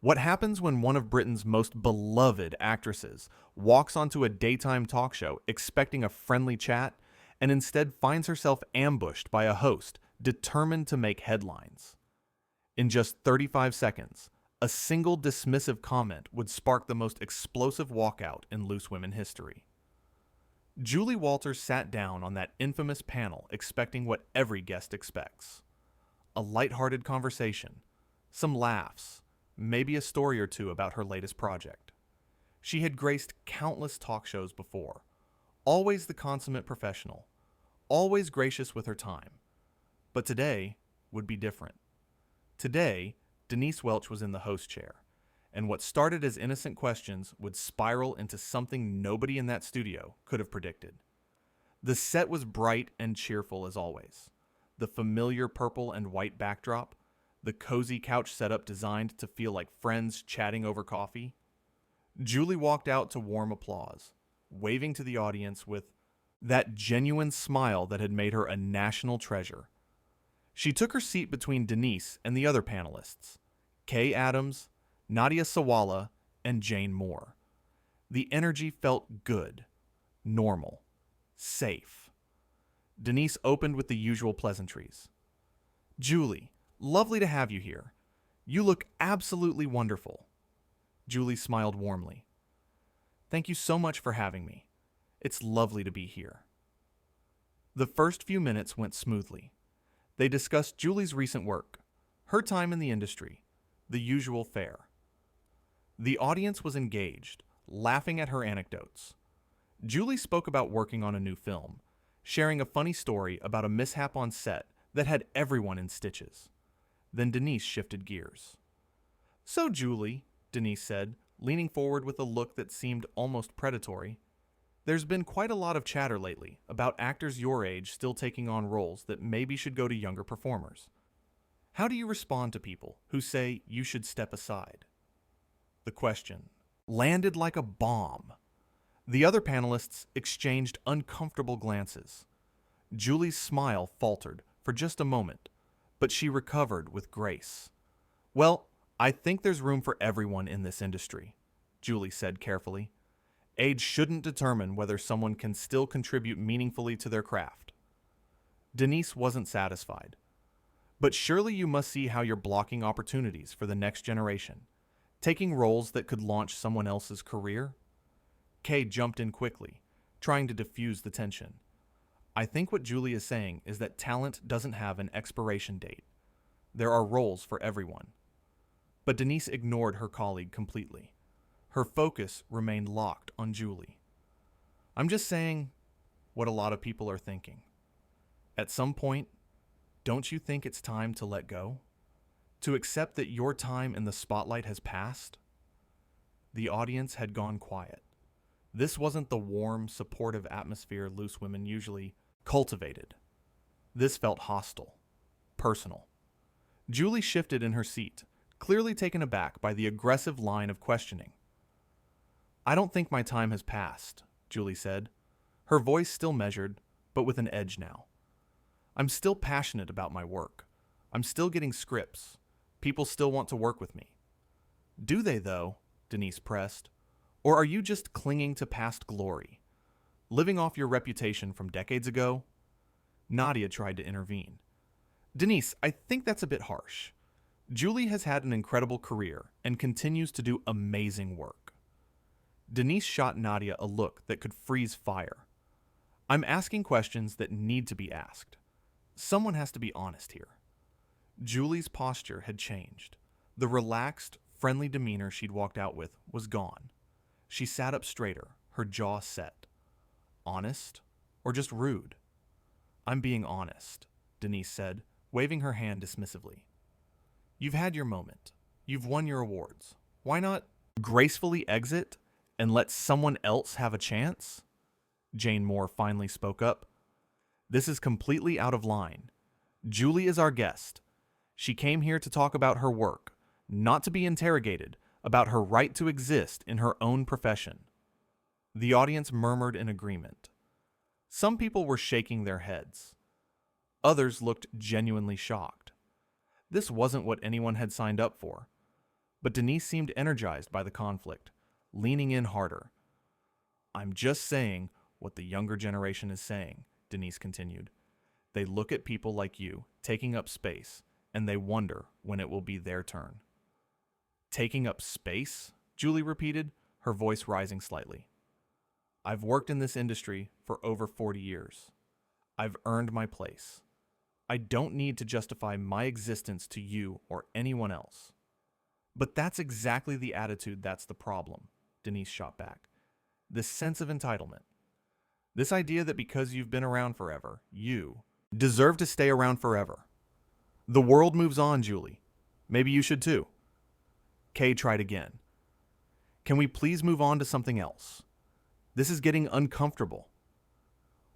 What happens when one of Britain's most beloved actresses walks onto a daytime talk show expecting a friendly chat and instead finds herself ambushed by a host determined to make headlines? In just 35 seconds, a single dismissive comment would spark the most explosive walkout in loose women history. Julie Walters sat down on that infamous panel expecting what every guest expects: a lighthearted conversation, some laughs, maybe a story or two about her latest project. She had graced countless talk shows before, always the consummate professional, always gracious with her time. But today would be different. Today, Denise Welch was in the host chair, and what started as innocent questions would spiral into something nobody in that studio could have predicted. The set was bright and cheerful as always. The familiar purple and white backdrop, the cozy couch setup designed to feel like friends chatting over coffee. Julie walked out to warm applause, waving to the audience with that genuine smile that had made her a national treasure. She took her seat between Denise and the other panelists, Kay Adams, Nadia Sawala, and Jane Moore. The energy felt good, normal, safe. Denise opened with the usual pleasantries. "Julie, lovely to have you here. You look absolutely wonderful." Julie smiled warmly. "Thank you so much for having me. It's lovely to be here." The first few minutes went smoothly. They discussed Julie's recent work, her time in the industry, the usual fare. The audience was engaged, laughing at her anecdotes. Julie spoke about working on a new film, sharing a funny story about a mishap on set that had everyone in stitches. Then Denise shifted gears. "So, Julie," Denise said, leaning forward with a look that seemed almost predatory, "there's been quite a lot of chatter lately about actors your age still taking on roles that maybe should go to younger performers. How do you respond to people who say you should step aside?" The question landed like a bomb. The other panelists exchanged uncomfortable glances. Julie's smile faltered for just a moment, but she recovered with grace. "Well, I think there's room for everyone in this industry," Julie said carefully. "Age shouldn't determine whether someone can still contribute meaningfully to their craft." Denise wasn't satisfied. "But surely you must see how you're blocking opportunities for the next generation, taking roles that could launch someone else's career?" Kay jumped in quickly, trying to diffuse the tension. "I think what Julie is saying is that talent doesn't have an expiration date. There are roles for everyone." But Denise ignored her colleague completely. Her focus remained locked on Julie. "I'm just saying what a lot of people are thinking. At some point, don't you think it's time to let go? To accept that your time in the spotlight has passed?" The audience had gone quiet. This wasn't the warm, supportive atmosphere loose women usually cultivated. This felt hostile, personal. Julie shifted in her seat, clearly taken aback by the aggressive line of questioning. "I don't think my time has passed," Julie said, her voice still measured, but with an edge now. "I'm still passionate about my work. I'm still getting scripts. People still want to work with me." "Do they, though?" Denise pressed. "Or are you just clinging to past glory? Living off your reputation from decades ago?" Nadia tried to intervene. "Denise, I think that's a bit harsh. Julie has had an incredible career and continues to do amazing work." Denise shot Nadia a look that could freeze fire. "I'm asking questions that need to be asked. Someone has to be honest here." Julie's posture had changed. The relaxed, friendly demeanor she'd walked out with was gone. She sat up straighter, her jaw set. Honest? Or just rude? "I'm being honest," Denise said, waving her hand dismissively. "You've had your moment. You've won your awards. Why not gracefully exit and let someone else have a chance?" Jane Moore finally spoke up. "This is completely out of line. Julie is our guest. She came here to talk about her work, not to be interrogated about her right to exist in her own profession." The audience murmured in agreement. Some people were shaking their heads. Others looked genuinely shocked. This wasn't what anyone had signed up for. But Denise seemed energized by the conflict, leaning in harder. I'm just saying what the younger generation is saying, Denise continued. They look at people like you, taking up space, and they wonder when it will be their turn. Taking up space? Julie repeated, her voice rising slightly. I've worked in this industry for over 40 years. I've earned my place. I don't need to justify my existence to you or anyone else. But that's exactly the attitude that's the problem, Denise shot back. This sense of entitlement. This idea that because you've been around forever, you deserve to stay around forever. The world moves on, Julie. Maybe you should too. Kay tried again. Can we please move on to something else? This is getting uncomfortable.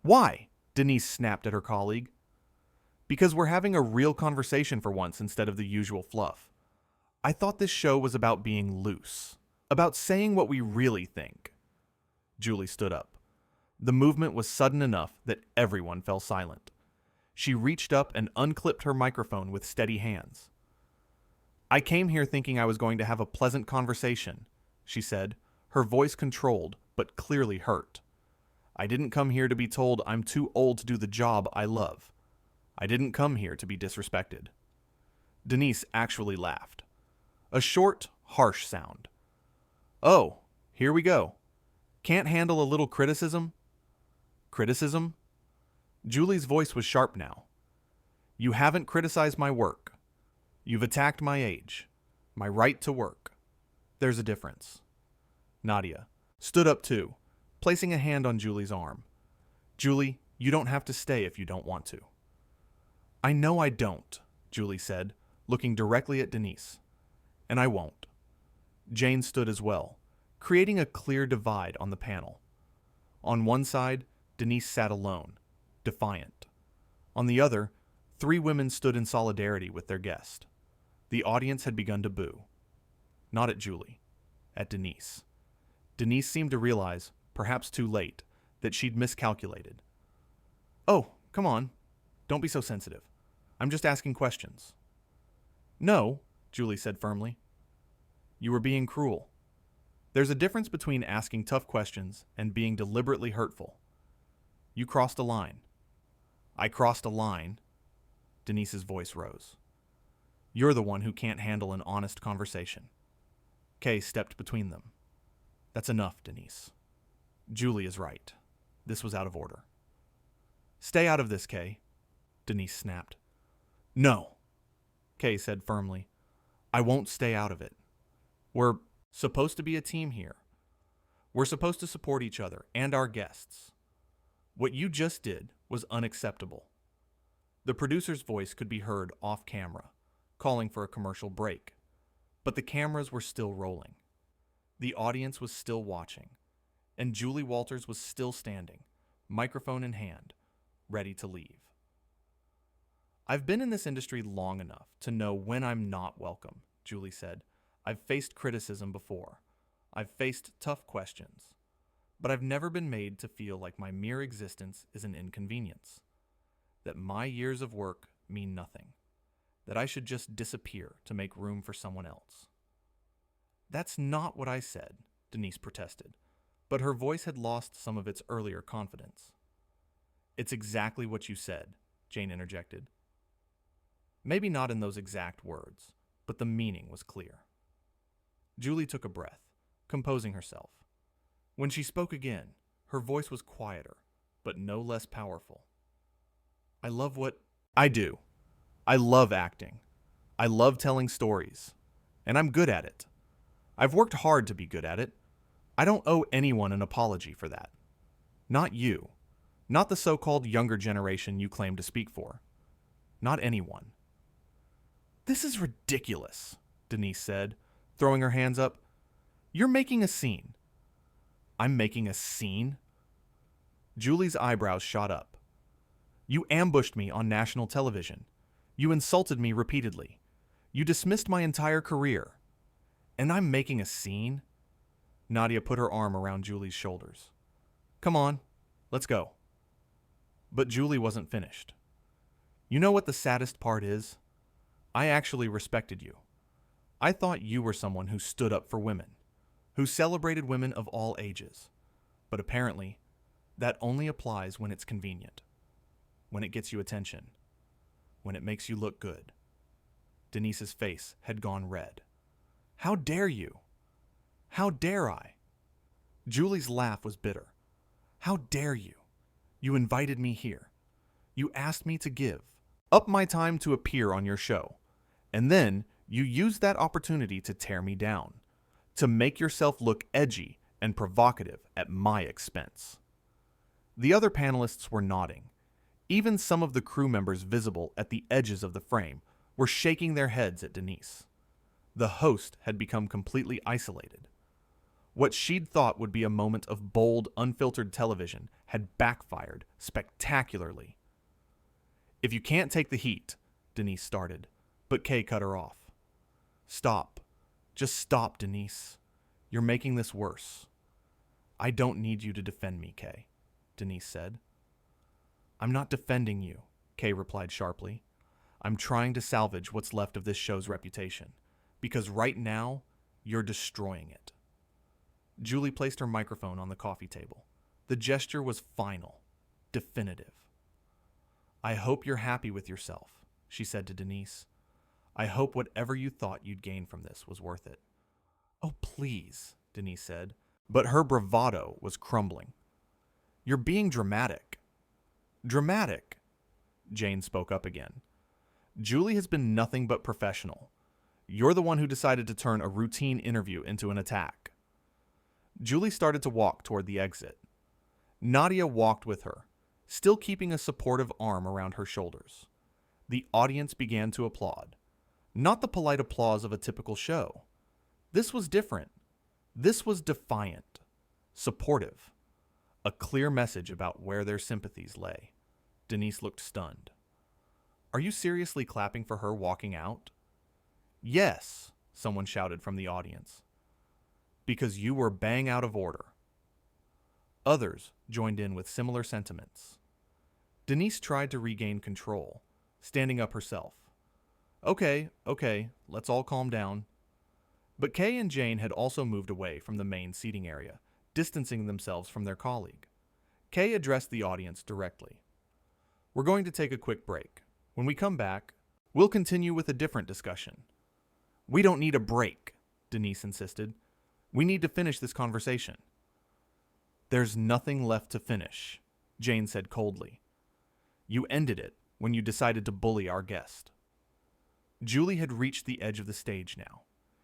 Why? Denise snapped at her colleague. Because we're having a real conversation for once instead of the usual fluff. I thought this show was about being loose, about saying what we really think. Julie stood up. The movement was sudden enough that everyone fell silent. She reached up and unclipped her microphone with steady hands. I came here thinking I was going to have a pleasant conversation, she said, her voice controlled but clearly hurt. I didn't come here to be told I'm too old to do the job I love. I didn't come here to be disrespected. Denise actually laughed. A short, harsh sound. Oh, here we go. Can't handle a little criticism? Criticism? Julie's voice was sharp now. You haven't criticized my work. You've attacked my age, my right to work. There's a difference. Nadia stood up too, placing a hand on Julie's arm. Julie, you don't have to stay if you don't want to. I know I don't, Julie said, looking directly at Denise. And I won't. Jane stood as well, creating a clear divide on the panel. On one side, Denise sat alone, defiant. On the other, 3 women stood in solidarity with their guest. The audience had begun to boo. Not at Julie, at Denise. Denise seemed to realize, perhaps too late, that she'd miscalculated. Oh, come on. Don't be so sensitive. I'm just asking questions. No, Julie said firmly. You were being cruel. There's a difference between asking tough questions and being deliberately hurtful. You crossed a line. I crossed a line. Denise's voice rose. You're the one who can't handle an honest conversation. Kay stepped between them. That's enough, Denise. Julie is right. This was out of order. Stay out of this, Kay, Denise snapped. No, Kay said firmly. I won't stay out of it. We're supposed to be a team here. We're supposed to support each other and our guests. What you just did was unacceptable. The producer's voice could be heard off camera, calling for a commercial break. But the cameras were still rolling. The audience was still watching. And Julie Walters was still standing, microphone in hand, ready to leave. I've been in this industry long enough to know when I'm not welcome, Julie said. I've faced criticism before. I've faced tough questions. But I've never been made to feel like my mere existence is an inconvenience. That my years of work mean nothing. That I should just disappear to make room for someone else. That's not what I said, Denise protested, but her voice had lost some of its earlier confidence. It's exactly what you said, Jane interjected. Maybe not in those exact words, but the meaning was clear. Julie took a breath, composing herself. When she spoke again, her voice was quieter, but no less powerful. I love what I do. I love acting. I love telling stories. And I'm good at it. I've worked hard to be good at it. I don't owe anyone an apology for that. Not you. Not the so-called younger generation you claim to speak for. Not anyone. This is ridiculous, Denise said, throwing her hands up. You're making a scene. I'm making a scene? Julie's eyebrows shot up. You ambushed me on national television. You insulted me repeatedly. You dismissed my entire career. And I'm making a scene? Nadia put her arm around Julie's shoulders. Come on, let's go. But Julie wasn't finished. You know what the saddest part is? I actually respected you. I thought you were someone who stood up for women, who celebrated women of all ages. But apparently, that only applies when it's convenient, when it gets you attention, when it makes you look good. Denise's face had gone red. How dare you? How dare I? Julie's laugh was bitter. How dare you? You invited me here. You asked me to give up my time to appear on your show. And then you used that opportunity to tear me down, to make yourself look edgy and provocative at my expense. The other panelists were nodding. Even some of the crew members visible at the edges of the frame were shaking their heads at Denise. The host had become completely isolated. What she'd thought would be a moment of bold, unfiltered television had backfired spectacularly. If you can't take the heat, Denise started, but Kay cut her off. Stop. Just stop, Denise. You're making this worse. I don't need you to defend me, Kay, Denise said. I'm not defending you, Kay replied sharply. I'm trying to salvage what's left of this show's reputation, because right now, you're destroying it. Julie placed her microphone on the coffee table. The gesture was final, definitive. I hope you're happy with yourself, she said to Denise. I hope whatever you thought you'd gain from this was worth it. Oh, please, Denise said, but her bravado was crumbling. You're being dramatic. Dramatic, Jane spoke up again. Julie has been nothing but professional. You're the one who decided to turn a routine interview into an attack. Julie started to walk toward the exit. Nadia walked with her, still keeping a supportive arm around her shoulders. The audience began to applaud. Not the polite applause of a typical show. This was different. This was defiant, supportive, a clear message about where their sympathies lay. Denise looked stunned. Are you seriously clapping for her walking out? Yes, someone shouted from the audience. Because you were bang out of order. Others joined in with similar sentiments. Denise tried to regain control, standing up herself. Okay, let's all calm down. But Kay and Jane had also moved away from the main seating area, distancing themselves from their colleague. Kay addressed the audience directly. We're going to take a quick break. When we come back, we'll continue with a different discussion. We don't need a break, Denise insisted. We need to finish this conversation. There's nothing left to finish, Jane said coldly. You ended it when you decided to bully our guest. Julie had reached the edge of the stage now.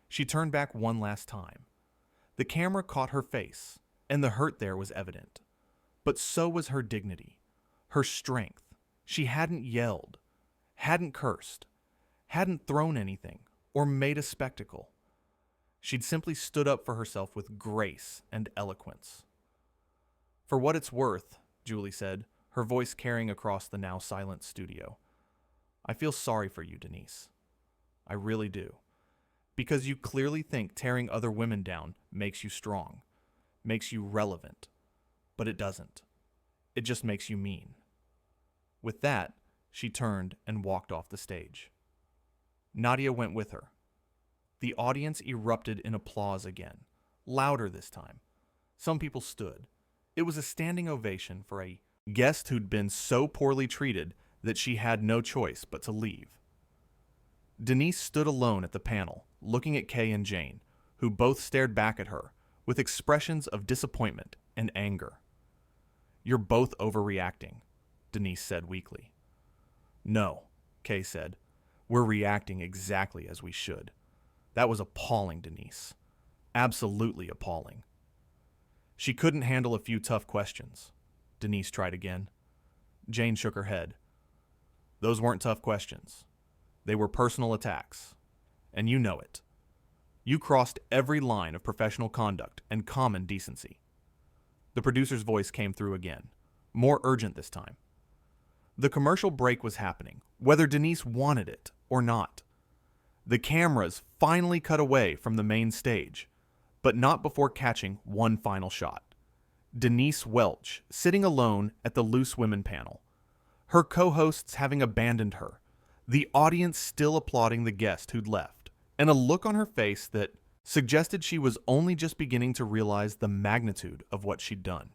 She turned back one last time. The camera caught her face, and the hurt there was evident. But so was her dignity, her strength. She hadn't yelled, hadn't cursed, hadn't thrown anything, or made a spectacle. She'd simply stood up for herself with grace and eloquence. For what it's worth, Julie said, her voice carrying across the now silent studio. I feel sorry for you, Denise. I really do. Because you clearly think tearing other women down makes you strong, makes you relevant. But it doesn't. It just makes you mean. With that, she turned and walked off the stage. Nadia went with her. The audience erupted in applause again, louder this time. Some people stood. It was a standing ovation for a guest who'd been so poorly treated that she had no choice but to leave. Denise stood alone at the panel, looking at Kay and Jane, who both stared back at her with expressions of disappointment and anger. You're both overreacting, Denise said weakly. No, Kay said. We're reacting exactly as we should. That was appalling, Denise. Absolutely appalling. She couldn't handle a few tough questions. Denise tried again. Jane shook her head. Those weren't tough questions. They were personal attacks. And you know it. You crossed every line of professional conduct and common decency. The producer's voice came through again, more urgent this time. The commercial break was happening, whether Denise wanted it or not. The cameras finally cut away from the main stage, but not before catching one final shot. Denise Welch, sitting alone at the Loose Women panel. Her co-hosts having abandoned her. The audience still applauding the guest who'd left, and a look on her face that suggested she was only just beginning to realize the magnitude of what she'd done.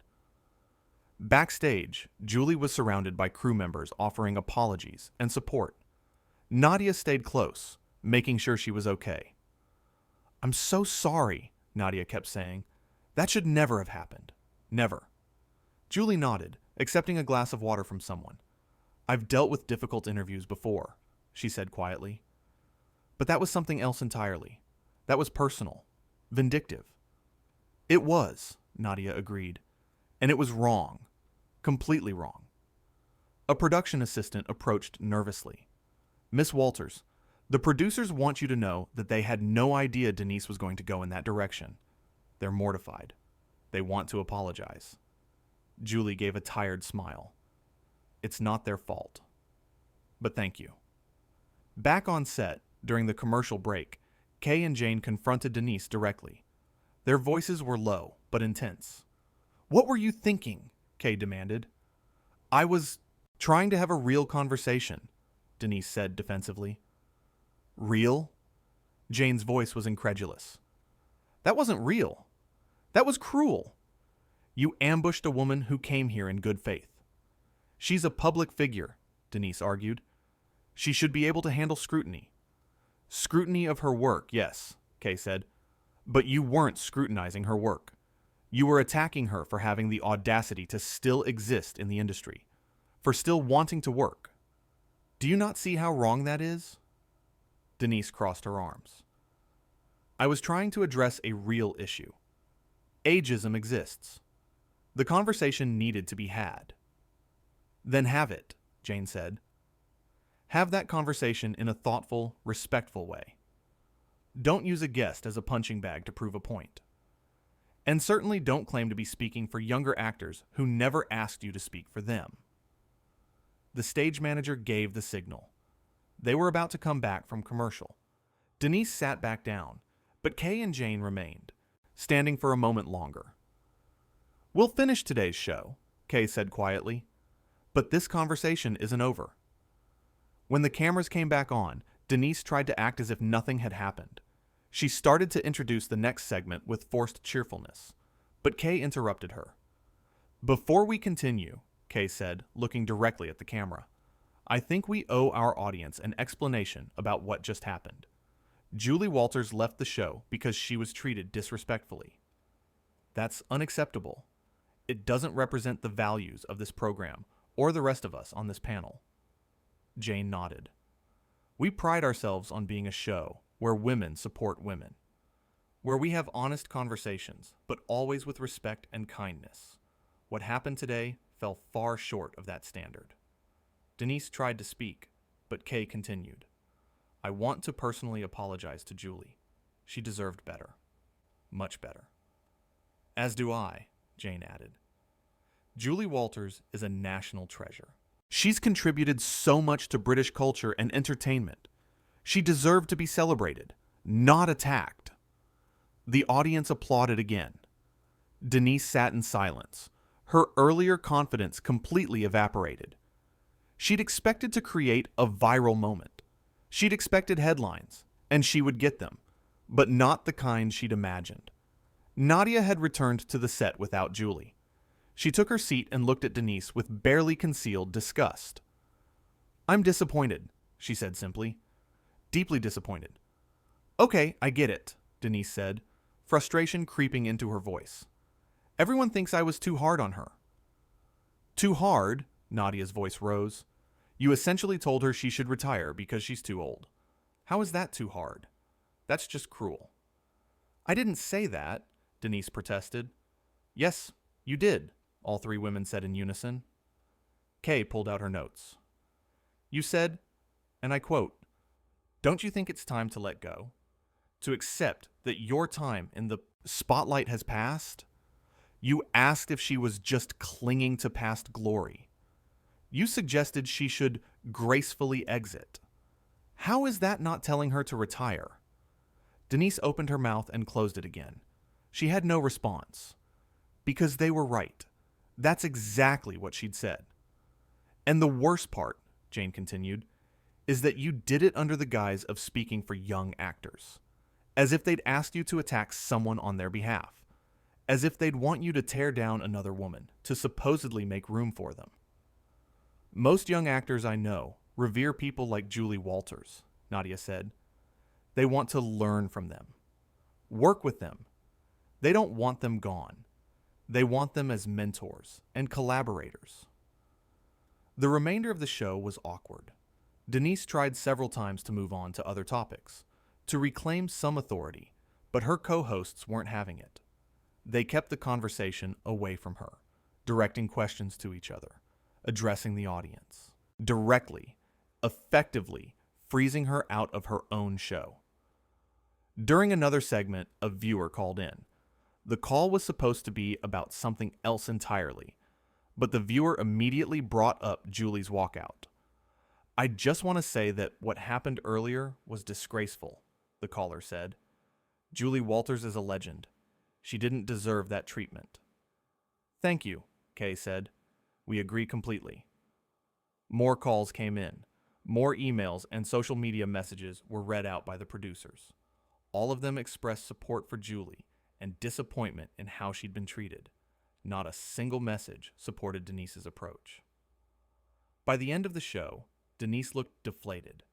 Backstage, Julie was surrounded by crew members offering apologies and support. Nadia stayed close, making sure she was okay. "I'm so sorry," Nadia kept saying. "That should never have happened. Never." Julie nodded, accepting a glass of water from someone. "I've dealt with difficult interviews before," she said quietly. "But that was something else entirely. That was personal. Vindictive." "It was," Nadia agreed. "And it was wrong. Completely wrong." A production assistant approached nervously. "Miss Walters, the producers want you to know that they had no idea Denise was going to go in that direction. They're mortified. They want to apologize." Julie gave a tired smile. "It's not their fault. But thank you." Back on set, during the commercial break, Kay and Jane confronted Denise directly. Their voices were low, but intense. "What were you thinking?" Kay demanded. "I was trying to have a real conversation," Denise said defensively. "Real?" Jane's voice was incredulous. "That wasn't real. That was cruel. You ambushed a woman who came here in good faith. She's a public figure," Denise argued. "She should be able to handle scrutiny." "Scrutiny of her work, yes," Kay said. "But you weren't scrutinizing her work. You were attacking her for having the audacity to still exist in the industry, for still wanting to work. Do you not see how wrong that is?" Denise crossed her arms. "I was trying to address a real issue. Ageism exists. The conversation needed to be had." "Then have it," Jane said. "Have that conversation in a thoughtful, respectful way. Don't use a guest as a punching bag to prove a point. And certainly don't claim to be speaking for younger actors who never asked you to speak for them." The stage manager gave the signal. They were about to come back from commercial. Denise sat back down, but Kay and Jane remained, standing for a moment longer. "We'll finish today's show," Kay said quietly. "But this conversation isn't over." When the cameras came back on, Denise tried to act as if nothing had happened. She started to introduce the next segment with forced cheerfulness, but Kay interrupted her. "Before we continue," Kay said, looking directly at the camera, "I think we owe our audience an explanation about what just happened. Julie Walters left the show because she was treated disrespectfully. That's unacceptable. It doesn't represent the values of this program or the rest of us on this panel." Jane nodded. "We pride ourselves on being a show where women support women, where we have honest conversations, but always with respect and kindness. What happened today fell far short of that standard." Denise tried to speak, but Kay continued. "I want to personally apologize to Julie. She deserved better. Much better." "As do I," Jane added. "Julie Walters is a national treasure. She's contributed so much to British culture and entertainment. She deserved to be celebrated, not attacked." The audience applauded again. Denise sat in silence. Her earlier confidence completely evaporated. She'd expected to create a viral moment. She'd expected headlines, and she would get them, but not the kind she'd imagined. Nadia had returned to the set without Julie. She took her seat and looked at Denise with barely concealed disgust. "I'm disappointed," she said simply. "Deeply disappointed." "Okay, I get it," Denise said, frustration creeping into her voice. "Everyone thinks I was too hard on her." "Too hard?" Nadia's voice rose. "You essentially told her she should retire because she's too old. How is that too hard? That's just cruel." "I didn't say that," Denise protested. "Yes, you did," all three women said in unison. Kay pulled out her notes. "You said, and I quote, 'Don't you think it's time to let go? To accept that your time in the spotlight has passed?' You asked if she was just clinging to past glory. You suggested she should gracefully exit. How is that not telling her to retire?" Denise opened her mouth and closed it again. She had no response. Because they were right. That's exactly what she'd said. "And the worst part," Jane continued, is that you did it under the guise of speaking for young actors, as if they'd asked you to attack someone on their behalf, as if they'd want you to tear down another woman to supposedly make room for them. Most young actors I know revere people like Julie Walters, Nadia said. They want to learn from them, work with them. They don't want them gone. They want them as mentors and collaborators. The remainder of the show was awkward. Denise tried several times to move on to other topics, to reclaim some authority, but her co-hosts weren't having it. They kept the conversation away from her, directing questions to each other, addressing the audience, directly, effectively freezing her out of her own show. During another segment, a viewer called in. The call was supposed to be about something else entirely, but the viewer immediately brought up Julie's walkout. "I just want to say that what happened earlier was disgraceful," the caller said. "Julie Walters is a legend. She didn't deserve that treatment." "Thank you," Kay said. "We agree completely." More calls came in. More emails and social media messages were read out by the producers. All of them expressed support for Julie and disappointment in how she'd been treated. Not a single message supported Denise's approach. By the end of the show, Denise looked deflated.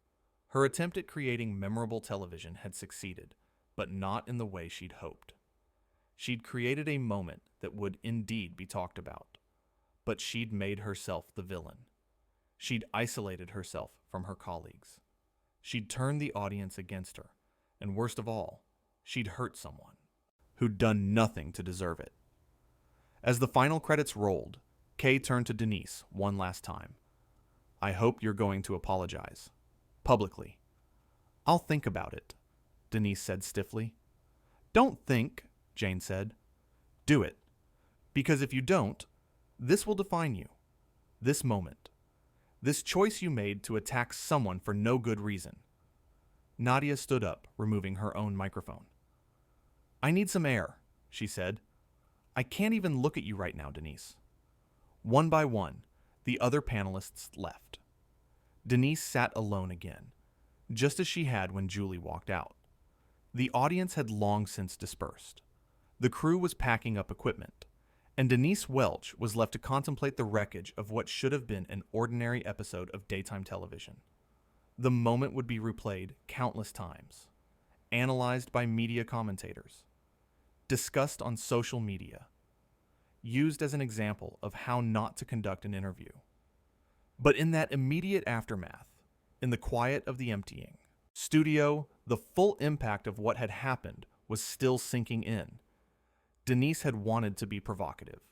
Her attempt at creating memorable television had succeeded, but not in the way she'd hoped. She'd created a moment that would indeed be talked about, but she'd made herself the villain. She'd isolated herself from her colleagues. She'd turned the audience against her, and worst of all, she'd hurt someone who'd done nothing to deserve it. As the final credits rolled, Kay turned to Denise one last time. "I hope you're going to apologize. Publicly." "I'll think about it," Denise said stiffly. "Don't think," Jane said. "Do it. Because if you don't, this will define you. This moment. This choice you made to attack someone for no good reason." Nadia stood up, removing her own microphone. "I need some air," she said. "I can't even look at you right now, Denise." One by one, the other panelists left. Denise sat alone again, just as she had when Julie walked out. The audience had long since dispersed. The crew was packing up equipment, and Denise Welch was left to contemplate the wreckage of what should have been an ordinary episode of daytime television. The moment would be replayed countless times, analyzed by media commentators, discussed on social media, used as an example of how not to conduct an interview. But in that immediate aftermath, in the quiet of the emptying studio, the full impact of what had happened was still sinking in. Denise had wanted to be provocative.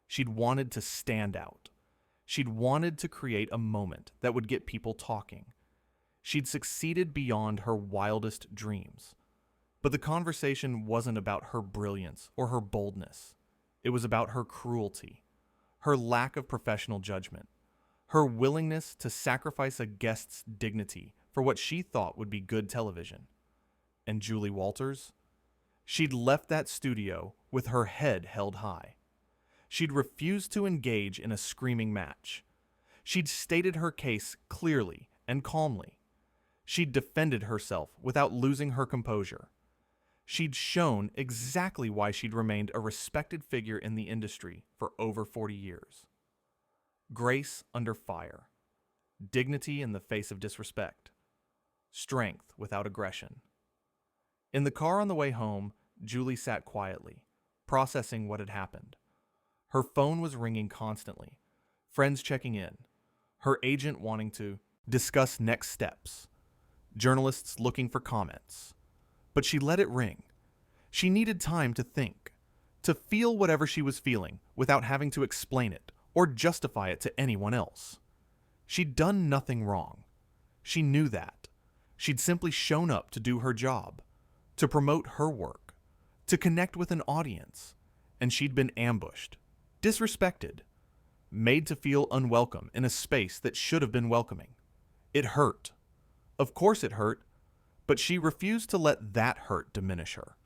She'd wanted to stand out. She'd wanted to create a moment that would get people talking. She'd succeeded beyond her wildest dreams. But the conversation wasn't about her brilliance or her boldness. It was about her cruelty, her lack of professional judgment, her willingness to sacrifice a guest's dignity for what she thought would be good television. And Julie Walters? She'd left that studio with her head held high. She'd refused to engage in a screaming match. She'd stated her case clearly and calmly. She'd defended herself without losing her composure. She'd shown exactly why she'd remained a respected figure in the industry for over 40 years. Grace under fire. Dignity in the face of disrespect. Strength without aggression. In the car on the way home, Julie sat quietly, processing what had happened. Her phone was ringing constantly, friends checking in, her agent wanting to discuss next steps, journalists looking for comments. But she let it ring. She needed time to think, to feel whatever she was feeling without having to explain it or justify it to anyone else. She'd done nothing wrong. She knew that. She'd simply shown up to do her job, to promote her work, to connect with an audience, and she'd been ambushed, disrespected, made to feel unwelcome in a space that should have been welcoming. It hurt. Of course it hurt, but she refused to let that hurt diminish her,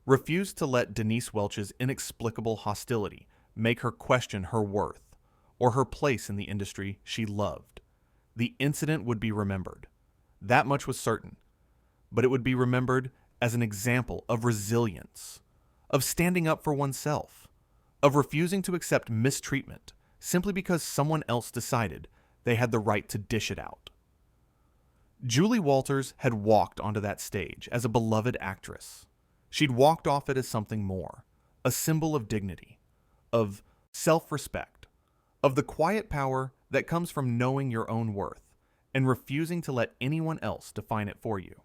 refused to let Denise Welch's inexplicable hostility make her question her worth or her place in the industry she loved. The incident would be remembered, That much was certain. But it would be remembered as an example of resilience, of standing up for oneself, of refusing to accept mistreatment simply because someone else decided they had the right to dish it out. Julie Walters had walked onto that stage as a beloved actress. She'd walked off it as something more, a symbol of dignity, of self-respect, of the quiet power that comes from knowing your own worth and refusing to let anyone else define it for you.